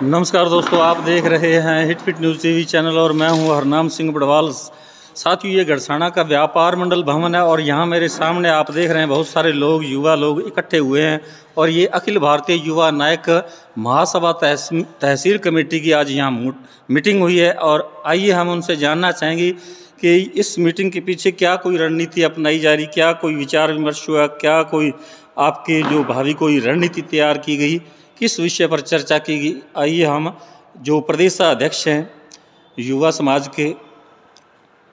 नमस्कार दोस्तों, आप देख रहे हैं hit fit news TV channel और मैं हूं हरनाम सिंह बड़वाल। साथियों, ये गढ़साना का व्यापार मंडल भवन है और यहाँ मेरे सामने आप देख रहे हैं बहुत सारे लोग, युवा लोग इकट्ठे हुए हैं और ये अखिल भारतीय युवा नायक महासभा तहसील कमेटी की आज यहाँ मीटिंग हुई है। और आइए हम उनसे जानना चाहेंगे कि इस मीटिंग के पीछे क्या कोई रणनीति अपनाई जा रही, क्या कोई विचार विमर्श हुआ, क्या कोई आपके जो भावी कोई रणनीति तैयार की गई, किस विषय पर चर्चा की गई। आइए हम जो प्रदेशाध्यक्ष हैं युवा समाज के,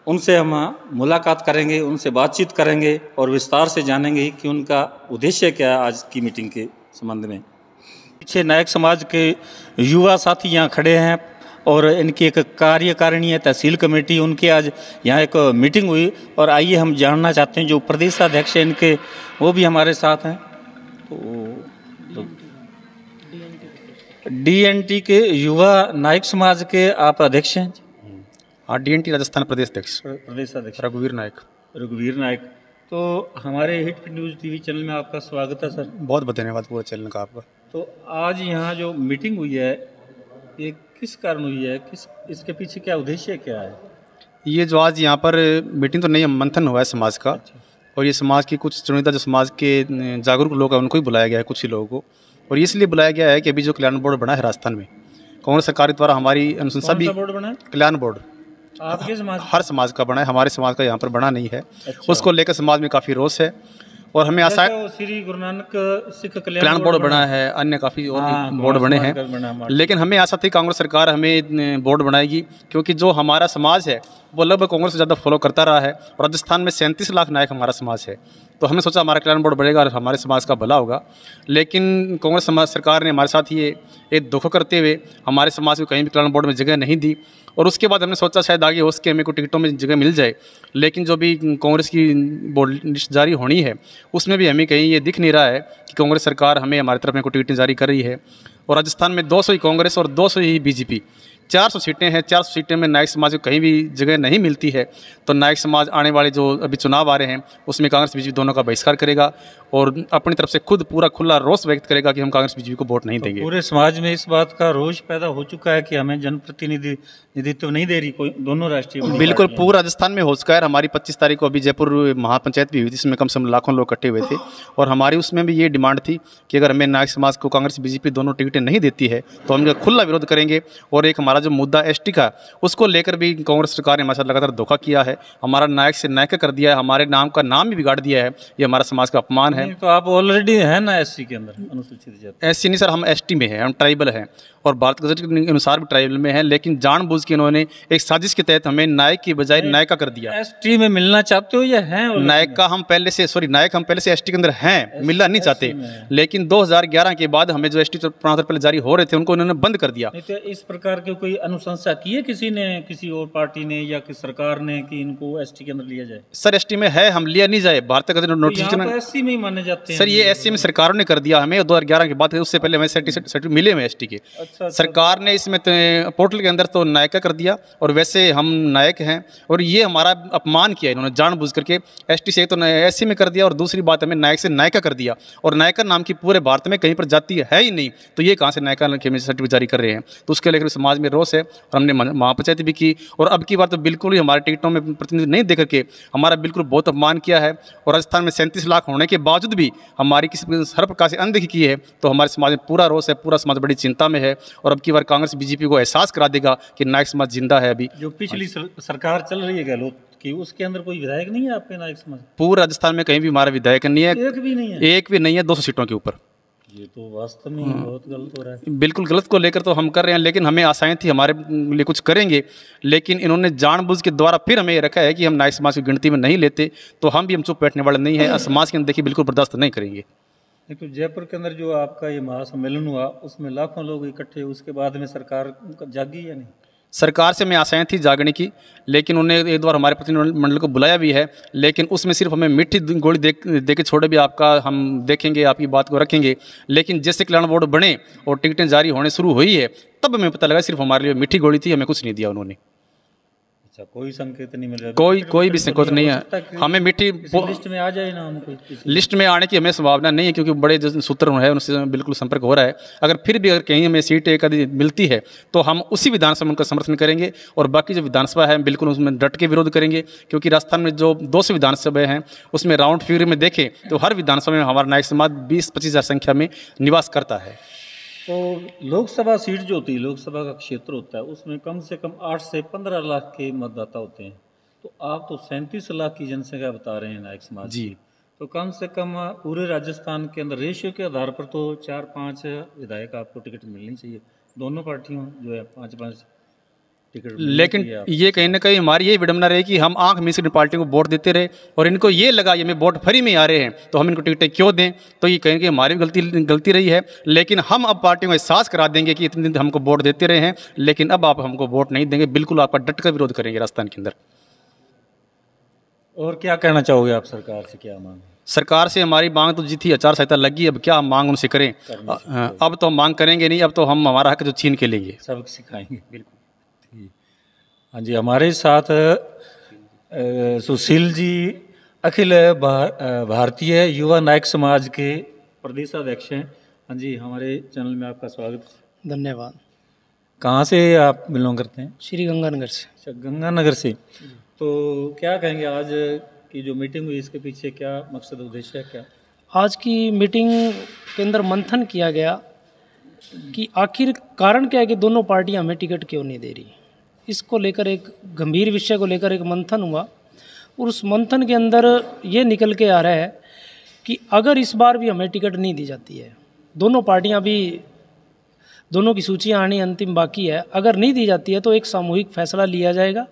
उनसे हम मुलाकात करेंगे, उनसे बातचीत करेंगे और विस्तार से जानेंगे कि उनका उद्देश्य क्या है आज की मीटिंग के संबंध में। पीछे नायक समाज के युवा साथी यहाँ खड़े हैं और इनकी एक कार्यकारिणी है तहसील कमेटी, उनकी आज यहाँ एक मीटिंग हुई और आइए हम जानना चाहते हैं जो प्रदेशाध्यक्ष हैं इनके, वो भी हमारे साथ हैं। तो डीएनटी के युवा नायक समाज के आप अध्यक्ष हैं? हाँ, डीएनटी राजस्थान प्रदेश अध्यक्ष रघुवीर नायक। तो हमारे hit fit news TV channel में आपका स्वागत है सर। बहुत बहुत धन्यवाद पूरा चैनल का आपका। तो आज यहाँ जो मीटिंग हुई है ये किस कारण हुई है, इसके पीछे क्या उद्देश्य क्या है? ये जो आज यहाँ पर मीटिंग तो नहीं है, मंथन हुआ है समाज का। अच्छा। और ये समाज की कुछ चुनिंदा जो समाज के जागरूक लोग हैं उनको ही बुलाया गया है, कुछ ही लोगों को। और इसलिए बुलाया गया है कि अभी जो कल्याण बोर्ड बना है राजस्थान में कांग्रेस सरकार द्वारा, हमारी अनुशंसा भी। बोर्ड बना है? कल्याण बोर्ड आपके समाज, हर समाज का बना है, हमारे समाज का यहाँ पर बना नहीं है। अच्छा। उसको लेकर समाज में काफ़ी रोष है और हमें आशा है श्री गुरु नानक सिख कल्याण बोर्ड बना है, अन्य काफ़ी और बोर्ड बने हैं, लेकिन हमें आशा थी कांग्रेस सरकार हमें बोर्ड बनाएगी, क्योंकि जो हमारा समाज है वो लगभग कांग्रेस से ज़्यादा फॉलो करता रहा है। और राजस्थान में 37 लाख नायक हमारा समाज है, तो हमने सोचा हमारा कल्याण बोर्ड बढ़ेगा और हमारे समाज का भला होगा। लेकिन कांग्रेस समाज सरकार ने हमारे साथ ये एक धोखा करते हुए हमारे समाज को कहीं भी कल्याण बोर्ड में जगह नहीं दी। और उसके बाद हमने सोचा शायद आगे हो सके हमें को टिकटों में जगह मिल जाए, लेकिन जो भी कांग्रेस की बोर्ड लिस्ट जारी होनी है उसमें भी हमें कहीं ये दिख नहीं रहा है कि कांग्रेस सरकार हमें हमारी तरफ में को टिकटें जारी कर रही है। और राजस्थान में 200 ही कांग्रेस और 200 ही बीजेपी, 400 सीटें हैं। 400 सीटें में नायक समाज को कहीं भी जगह नहीं मिलती है, तो नायक समाज आने वाले जो अभी चुनाव आ रहे हैं उसमें कांग्रेस बीजेपी दोनों का बहिष्कार करेगा और अपनी तरफ से खुद पूरा खुला रोष व्यक्त करेगा कि हम कांग्रेस बीजेपी को वोट नहीं देंगे। पूरे समाज में इस बात का रोष पैदा हो चुका है कि हमें जनप्रतिनिधित्व नहीं दे रही कोई, दोनों राष्ट्रीय। बिल्कुल, पूरा राजस्थान में हो चुका है। हमारी 25 तारीख को अभी जयपुर महापंचायत भी हुई थी, जिसमें कम से कम लाखों लोग इकट्ठे हुए थे और हमारी उसमें भी ये डिमांड थी कि अगर हमें नायक समाज को कांग्रेस बीजेपी दोनों टिकटें नहीं देती है तो हम खुला विरोध करेंगे। और एक हमारा जो मुद्दा एसटी का, उसको लेकर भी कांग्रेस सरकार ने हमारे साथ लगातार धोखा किया है, हमारा नायक से नायक कर दिया है, हमारे नाम का नाम भी बिगाड़ दिया है। ये हमारा समाज का अपमान है। तो आप ऑलरेडी है ना एससी के अंदर, अनुसूचित जाति? एससी नहीं सर, हम एसटी में हैं, हम ट्राइबल हैं और भारत गजट के अनुसार भी ट्राइबल में हैं, लेकिन जानबूझ के इन्होंने एक साजिश के तहत हमें नायक की बजाय नायका कर दिया। एसटी में मिलना चाहते हो या हैं? नायक हम पहले से एसटी के अंदर हैं, मिलना नहीं चाहते, लेकिन 2011 के बाद हमें जो एसटी प्रमाण पत्र पहले जारी हो रहे थे उनको उन्होंने बंद कर दिया। तो इस प्रकार की कोई अनुशंसा की है किसी ने, किसी और पार्टी ने या किसी सरकार ने कि इनको एसटी के अंदर लिया जाए? सर एसटी में है, हम लिया नहीं जाए, भारत गजट नोटिफिकेशन एससी में ही माने जाते हैं सर। ये एससी में सरकारों ने कर दिया हमें 2011 के बाद, उससे पहले हमें सर्टिफिकेट मिले हुए एसटी के। सरकार ने इसमें पोर्टल के अंदर तो नायका कर दिया और वैसे हम नायक हैं और ये हमारा अपमान किया इन्होंने जानबूझ करके। एसटी से तो एससी में कर दिया और दूसरी बात हमें नायक से नायका कर दिया। और नायका नाम की पूरे भारत में कहीं पर जाति है ही नहीं, तो ये कहाँ से नायका के सर्टिफिकेट जारी कर रहे हैं? तो उसके लेकर समाज में रोष है और हमने महापंचायत भी की। और अब की बार तो बिल्कुल ही हमारे टिकटों में प्रतिनिधि नहीं देकर के हमारा बिल्कुल बहुत अपमान किया है। और राजस्थान में 37 लाख होने के बावजूद भी हमारी किसी हर प्रकार से अनदेखी की है, तो हमारे समाज में पूरा रोष है, पूरा समाज बड़ी चिंता में है। और अब की बार कांग्रेस बीजेपी को एहसास करा देगा कि नायक समाज जिंदा है। अभी जो पिछली सरकार चल रही है गहलोत की, उसके अंदर कोई विधायक नहीं है आपके नायक समाज? पूरा राजस्थान में कहीं भी हमारा विधायक नहीं है, एक भी नहीं है। एक भी नहीं है 200 सीटों के ऊपर। ये तो वास्तव में बहुत गलत हो रहा है। बिल्कुल गलत को लेकर तो हम कर रहे हैं, लेकिन हमें आशाएं थी हमारे लिए कुछ करेंगे, लेकिन इन्होंने जानबूझ के द्वारा फिर हमें रखा है कि हम नायक समाज की गिनती में नहीं लेते, तो हम चुप बैठने वाले नहीं है। समाज की अनदेखी बिल्कुल बर्दाश्त नहीं करेंगे। तो जयपुर के अंदर जो आपका ये महासम्मेलन हुआ उसमें लाखों लोग इकट्ठे, उसके बाद में सरकार जागी या नहीं? सरकार से हमें आशाएं थी जागने की, लेकिन उन्होंने एक बार हमारे प्रतिनिधिमंडल को बुलाया भी है, लेकिन उसमें सिर्फ हमें मीठी गोली दे के छोड़े भी आपका हम देखेंगे, आपकी बात को रखेंगे। लेकिन जैसे कल्याण बोर्ड बने और टिकटें जारी होने शुरू हुई है, तब हमें पता लगा सिर्फ हमारे लिए मीठी गोली थी, हमें कुछ नहीं दिया उन्होंने। अच्छा, कोई संकेत नहीं मिल रहा? कोई भी संकेत नहीं है। हमें मीठी लिस्ट में आ जाए ना, हमको लिस्ट में आने की हमें संभावना नहीं है, क्योंकि बड़े जो सूत्र है उनसे बिल्कुल संपर्क हो रहा है। अगर फिर भी अगर कहीं हमें सीट एक आदि मिलती है तो हम उसी विधानसभा में उनका समर्थन करेंगे, और बाकी जो विधानसभा है बिल्कुल उसमें डट के विरोध करेंगे। क्योंकि राजस्थान में जो 200 विधानसभा हैं उसमें राउंड फिगर में देखें तो हर विधानसभा में हमारा नायक समाज 20-25 हज़ार संख्या में निवास करता है। तो लोकसभा सीट जो होती है, लोकसभा का क्षेत्र होता है, उसमें कम से कम 8 से 15 लाख के मतदाता होते हैं। तो आप तो 37 लाख की जनसंख्या बता रहे हैं नायक समाज जी। तो कम से कम पूरे राजस्थान के अंदर रेशियो के आधार पर तो 4-5 विधायक आपको टिकट मिलनी चाहिए, दोनों पार्टियों जो है 5-5 टिकट। लेकिन ये कहीं ना कहीं हमारी ये विडंबना रही कि हम आंख मीच कर पार्टियों को वोट देते रहे, और इनको ये लगा ये में वोट फ्री में आ रहे हैं तो हम इनको टिकटें क्यों दें। तो ये कहीं कि हमारी भी गलती रही है। लेकिन हम अब पार्टियों को एहसास करा देंगे कि इतने दिन हमको वोट देते रहे हैं, लेकिन अब आप हमको वोट नहीं देंगे, बिल्कुल आपका डट कर विरोध करेंगे राजस्थान के अंदर। और क्या कहना चाहोगे आप सरकार से, क्या मांग? सरकार से हमारी मांग तो जी थी, आचार संहिता लगी, अब क्या हम मांग उनसे करें? अब तो हम मांग करेंगे नहीं, अब तो हम हमारा हक जो छीन के लेंगे, सबक सिखाएंगे। बिल्कुल। हाँ जी, हमारे साथ सुशील जी अखिल भारतीय युवा नायक समाज के प्रदेशाध्यक्ष हैं। हाँ जी, हमारे चैनल में आपका स्वागत। धन्यवाद। कहाँ से आप बिलोंग करते हैं? श्री गंगानगर से। अच्छा, गंगानगर से। तो क्या कहेंगे आज की जो मीटिंग हुई, इसके पीछे क्या मकसद उद्देश्य है? क्या आज की मीटिंग के अंदर मंथन किया गया कि आखिर कारण क्या है कि दोनों पार्टियां हमें टिकट क्यों नहीं दे रही। इसको लेकर एक गंभीर विषय को लेकर एक मंथन हुआ, और उस मंथन के अंदर ये निकल के आ रहा है कि अगर इस बार भी हमें टिकट नहीं दी जाती है, दोनों पार्टियां भी, दोनों की सूचियाँ आनी अंतिम बाकी है, अगर नहीं दी जाती है तो एक सामूहिक फैसला लिया जाएगा।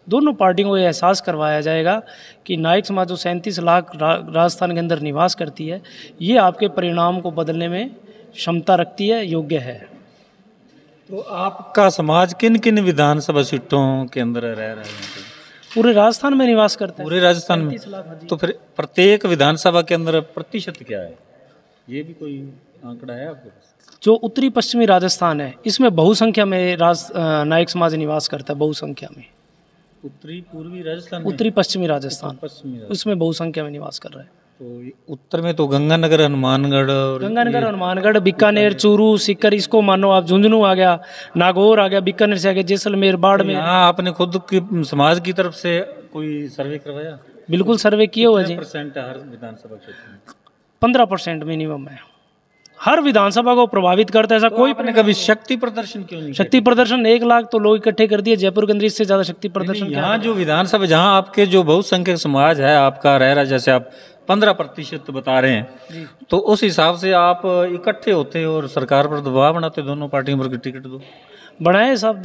दोनों पार्टियों को एहसास करवाया जाएगा कि नायक समाज जो 37 लाख राजस्थान के अंदर निवास करती है, ये आपके परिणाम को बदलने में क्षमता रखती है, योग्य है। तो आपका समाज किन किन विधानसभा सीटों के अंदर रह रहा है? पूरे राजस्थान में निवास करता है। पूरे राजस्थान में? 37 लाख। तो फिर प्रत्येक विधानसभा के अंदर प्रतिशत क्या है, ये भी कोई आंकड़ा है आपके पास? जो उत्तरी पश्चिमी राजस्थान है, इसमें बहुसंख्या में नायक समाज निवास करता है, बहुसंख्या में। उत्तरी पूर्वी राजस्थान, उत्तरी पश्चिमी राजस्थान, पश्चिमी उसमें बहुसंख्या में निवास कर रहा है। तो उत्तर में तो गंगानगर, हनुमानगढ़ और हनुमानगढ़, बीकानेर, चूरू, सीकर, इसको मानो आप, झुंझुनू आ गया, नागौर आ गया, बीकानेर से आ गया, जैसलमेर, बाड़मेर। यहाँ आपने खुद की समाज की तरफ से कोई सर्वे करवाया? बिल्कुल सर्वे किए हुए जी। % हर विधानसभा क्षेत्र में? 15% मिनिमम है। हर विधानसभा को प्रभावित करता है ऐसा कोई। आपने कभी शक्ति प्रदर्शन क्यों नहीं? शक्ति प्रदर्शन 1 लाख तो लोग इकट्ठे कर दिए जयपुर के अंदर, इससे ज्यादा शक्ति प्रदर्शन यहाँ जो विधानसभा, जहाँ आपके जो बहुसंख्यक समाज है आपका रह रहा है, जैसे आप 15% बता रहे हैं, तो उस हिसाब से आप इकट्ठे होते और सरकार पर दबाव बनाते, दोनों पार्टियों पर टिकट दो बनाए साहब,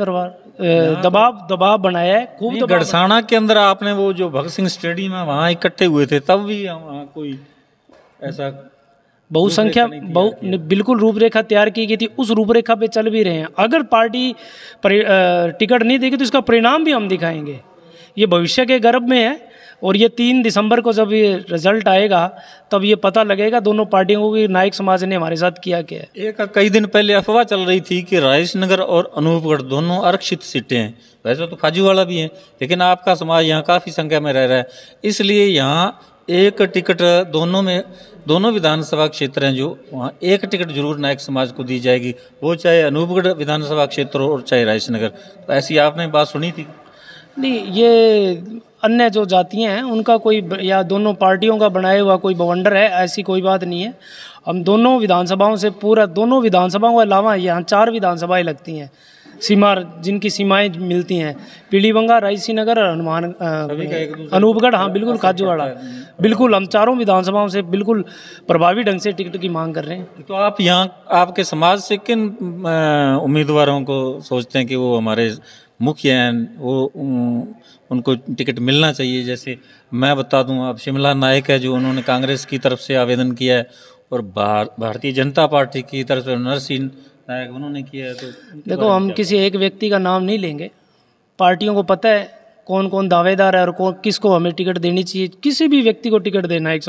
दबाव बनाया है खूब। गढ़साना के अंदर आपने वो जो भगत सिंह स्टेडियम है वहाँ इकट्ठे हुए थे, तब भी वहाँ कोई ऐसा बहुसंख्या बिल्कुल रूपरेखा तैयार की गई थी, उस रूपरेखा पे चल भी रहे हैं। अगर पार्टी टिकट नहीं देगी तो इसका परिणाम भी हम दिखाएंगे, ये भविष्य के गर्भ में है। और ये 3 दिसंबर को जब ये रिजल्ट आएगा तब ये पता लगेगा दोनों पार्टियों को कि नायक समाज ने हमारे साथ किया क्या है। एक कई दिन पहले अफवाह चल रही थी कि रायसनगर और अनूपगढ़ दोनों आरक्षित सीटें हैं, वैसे तो खाजूवाड़ा भी है, लेकिन आपका समाज यहाँ काफ़ी संख्या में रह रहा है, इसलिए यहाँ एक टिकट दोनों विधानसभा क्षेत्र हैं जो वहाँ एक टिकट जरूर नायक समाज को दी जाएगी, वो चाहे अनूपगढ़ विधानसभा क्षेत्र हो और चाहे रायसनगर। तो ऐसी आपने बात सुनी थी? नहीं, ये अन्य जो जातियाँ हैं उनका कोई, या दोनों पार्टियों का बनाया हुआ कोई बवंडर है, ऐसी कोई बात नहीं है। हम दोनों विधानसभाओं से दोनों विधानसभाओं के अलावा यहाँ 4 विधानसभाएं लगती हैं, जिनकी सीमाएं मिलती हैं, पीलीभंगा, रायसीनगर और अनूपगढ़। हाँ बिल्कुल, खाजूवाड़ा। बिल्कुल, हम 4 विधानसभाओं से बिल्कुल प्रभावी ढंग से टिकट की मांग कर रहे हैं। तो आप यहाँ आपके समाज से किन उम्मीदवारों को सोचते हैं कि वो हमारे मुख्य हैं, वो उनको टिकट मिलना चाहिए? जैसे मैं बता दूं, आप शिमला नायक है जो उन्होंने कांग्रेस की तरफ से आवेदन किया है, और भारतीय जनता पार्टी की तरफ से नरसिंह नायक उन्होंने किया है। तो देखो, हम किसी एक व्यक्ति का नाम नहीं लेंगे, पार्टियों को पता है कौन कौन दावेदार है और कौन किसको हमें टिकट देनी चाहिए। किसी भी व्यक्ति को टिकट दे नायक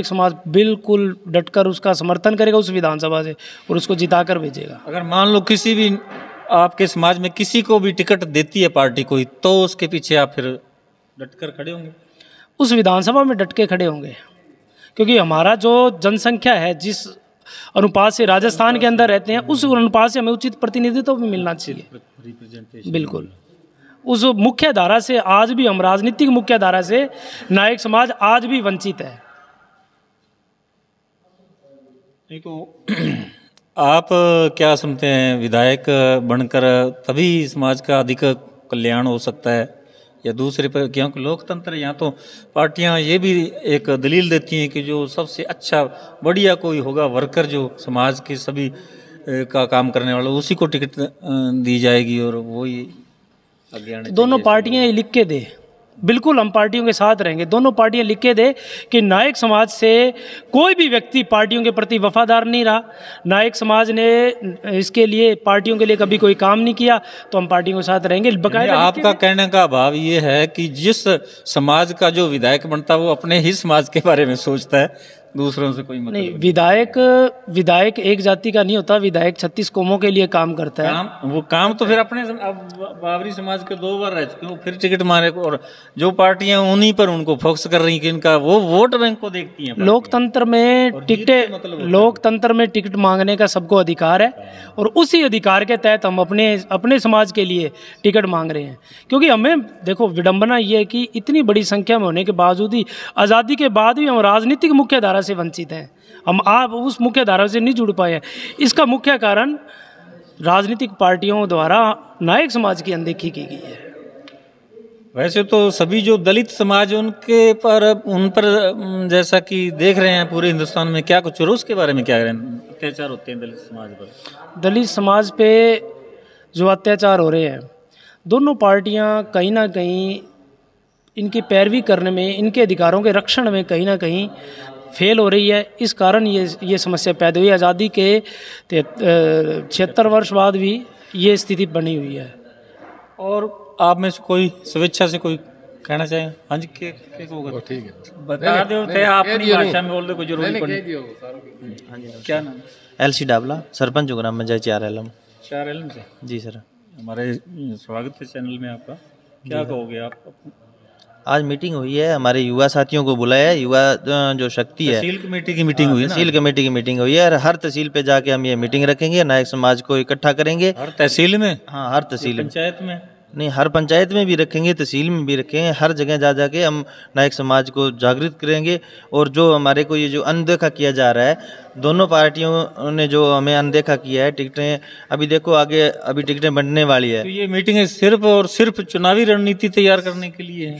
समाज बिल्कुल डटकर उसका समर्थन करेगा उस विधानसभा से और उसको जिताकर भेजेगा। अगर मान लो किसी भी आपके समाज में किसी को भी टिकट देती है पार्टी कोई, तो उसके पीछे आप फिर डटकर खड़े होंगे? उस विधानसभा में डट के खड़े होंगे, क्योंकि हमारा जो जनसंख्या है जिस अनुपात से राजस्थान के अंदर रहते हैं उस अनुपात से हमें उचित प्रतिनिधित्व भी मिलना चाहिए। बिल्कुल उस मुख्य धारा से आज भी हम राजनीतिक मुख्य धारा से नायक समाज आज भी वंचित है। नहीं तो आप क्या समझते हैं, विधायक बनकर तभी समाज का अधिक कल्याण हो सकता है या दूसरे पर? क्योंकि लोकतंत्र यहाँ तो पार्टियां ये भी एक दलील देती हैं कि जो सबसे अच्छा बढ़िया कोई होगा वर्कर जो समाज के सभी का काम करने वाला उसी को टिकट दी जाएगी और वो ही आगे आने। दोनों पार्टियां ये लिख के दे, बिल्कुल हम पार्टियों के साथ रहेंगे। दोनों पार्टियां लिख के दे कि नायक समाज से कोई भी व्यक्ति पार्टियों के प्रति वफादार नहीं रहा, नायक समाज ने इसके लिए पार्टियों के लिए कभी कोई काम नहीं किया, तो हम पार्टियों के साथ रहेंगे। बकायदा आपका कहने का भाव ये है कि जिस समाज का जो विधायक बनता है वो अपने ही समाज के बारे में सोचता है, दूसरों से कोई मतलब नहीं। विधायक एक जाति का नहीं होता, विधायक 36 कौमों के लिए काम करता है। वो काम तो फिर अपने बाबरी समाज के 2 बार रह चुके हैं, फिर टिकट मारे और जो पार्टियां उन्हीं पर उनको फोकस कर रही कि इनका वो वोट बैंक को देखती हैं। लोकतंत्र में टिकट मांगने का सबको अधिकार है और उसी अधिकार के तहत हम अपने समाज के लिए टिकट मांग रहे हैं। क्योंकि हमें देखो विडंबना ये है कि इतनी बड़ी संख्या में होने के बावजूद ही आज़ादी के बाद भी हम राजनीतिक मुख्य धारा से वंचित हैं। हम आप उस मुख्य धारा से नहीं जुड़ पाए हैं। इसका मुख्य कारण राजनीतिक पार्टियों द्वारा नायक समाज की अनदेखी की गई है। वैसे तो सभी जो दलित समाज उन पर जैसा कि देख रहे हैं पूरे हिंदुस्तान में, क्या कुछ उसके बारे में क्या अत्याचार होते हैं दलित समाज पर? दलित समाज पे जो अत्याचार हो रहे हैं, दोनों पार्टियां कहीं ना कहीं इनकी पैरवी करने में, इनके अधिकारों के रक्षण में कहीं ना कहीं फेल हो रही है। इस कारण ये समस्या पैदा हुई। आज़ादी के 76 वर्ष बाद भी ये स्थिति बनी हुई है। और आप में से कोई स्वेच्छा से कोई कहना चाहें? हाँ जी, ठीक है, बता दो थे आप अपनी भाषा में बोल दो, कोई जरूरी पड़ी। क्या नाम? LC डाबला, सरपंच ग्राम पंचायत 4 एलम से। जी सर, हमारे स्वागत है चैनल में आपका। क्या कहोगे आप? आज मीटिंग हुई है, हमारे युवा साथियों को बुलाया है। युवा जो शक्ति है, तहसील कमेटी की मीटिंग हुई है, तहसील कमेटी की मीटिंग हुई है और हर तहसील पे जाके हम ये मीटिंग रखेंगे, नायक समाज को इकट्ठा करेंगे। हर तहसील में? हाँ, हर तहसील, पंचायत में नहीं, हर पंचायत में भी रखेंगे, तहसील में भी रखेंगे। हर जगह जा जाके हम नायक समाज को जागृत करेंगे। और जो हमारे को ये जो अनदेखा किया जा रहा है, दोनों पार्टियों ने जो हमें अनदेखा किया है, टिकटें अभी देखो आगे अभी टिकटें बनने वाली है। तो ये मीटिंग सिर्फ और सिर्फ चुनावी रणनीति तैयार करने के लिए है?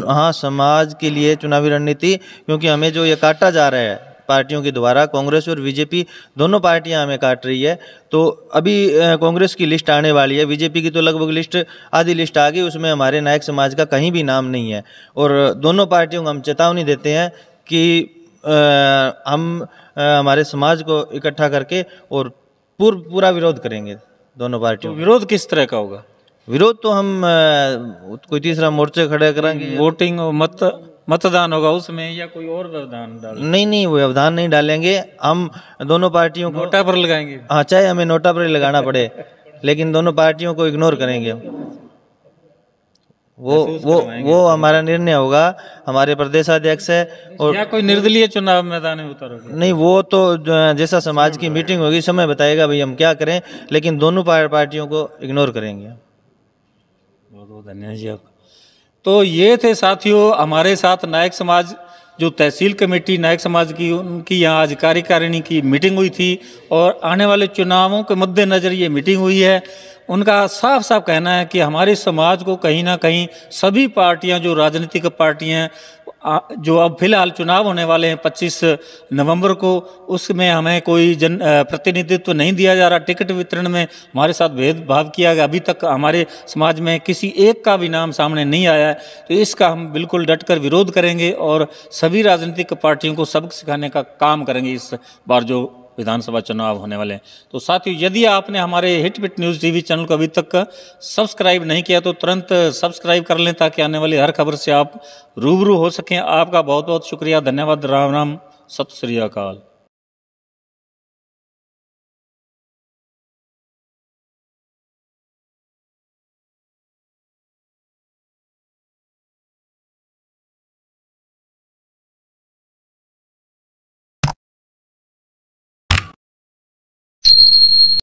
हाँ, समाज के लिए चुनावी रणनीति, क्योंकि हमें जो ये काटा जा रहा है पार्टियों के द्वारा, कांग्रेस और बीजेपी दोनों पार्टियां हमें काट रही है। तो अभी कांग्रेस की लिस्ट आने वाली है, बीजेपी की तो लगभग लिस्ट आधी लिस्ट आ गई, उसमें हमारे नायक समाज का कहीं भी नाम नहीं है। और दोनों पार्टियों को हम चेतावनी देते हैं कि हम हमारे समाज को इकट्ठा करके और पूरा विरोध करेंगे दोनों पार्टियों। तो विरोध किस तरह का होगा? विरोध तो हम कोई तीसरा मोर्चे खड़े करेंगे, वोटिंग और मतदान होगा उसमें, या कोई और व्यवधान डालेंगे? नहीं, वो व्यवधान नहीं डालेंगे। हम दोनों पार्टियों को नोटा पर लगाएंगे। हाँ, चाहे हमें नोटा पर ही लगाना पड़े, लेकिन दोनों पार्टियों को इग्नोर करेंगे। वो हमारा निर्णय होगा। हमारे प्रदेशाध्यक्ष है और या कोई निर्दलीय चुनाव मैदान में उतारोगे? नहीं, वो तो जैसा समाज की मीटिंग होगी समय बताएगा भाई हम क्या करें, लेकिन दोनों पार्टियों को इग्नोर करेंगे। बहुत बहुत धन्यवाद जी आपका। तो ये थे साथियों हमारे साथ नायक समाज जो तहसील कमेटी नायक समाज की, उनकी यहाँ आज कार्यकारिणी की मीटिंग हुई थी और आने वाले चुनावों के मद्देनज़र ये मीटिंग हुई है। उनका साफ साफ कहना है कि हमारे समाज को कहीं ना कहीं सभी पार्टियां, जो राजनीतिक पार्टियां हैं, जो अब फिलहाल चुनाव होने वाले हैं 25 नवंबर को, उसमें हमें कोई प्रतिनिधित्व नहीं दिया जा रहा। टिकट वितरण में हमारे साथ भेदभाव किया गया। अभी तक हमारे समाज में किसी एक का भी नाम सामने नहीं आया है। तो इसका हम बिल्कुल डटकर विरोध करेंगे और सभी राजनीतिक पार्टियों को सबक सिखाने का काम करेंगे इस बार जो विधानसभा चुनाव होने वाले हैं। तो साथियों, यदि आपने हमारे हिटपिट न्यूज़ टीवी चैनल को अभी तक सब्सक्राइब नहीं किया तो तुरंत सब्सक्राइब कर लें, ताकि आने वाली हर खबर से आप रूबरू हो सकें। आपका बहुत बहुत शुक्रिया, धन्यवाद, राम राम, सत श्री अकाल।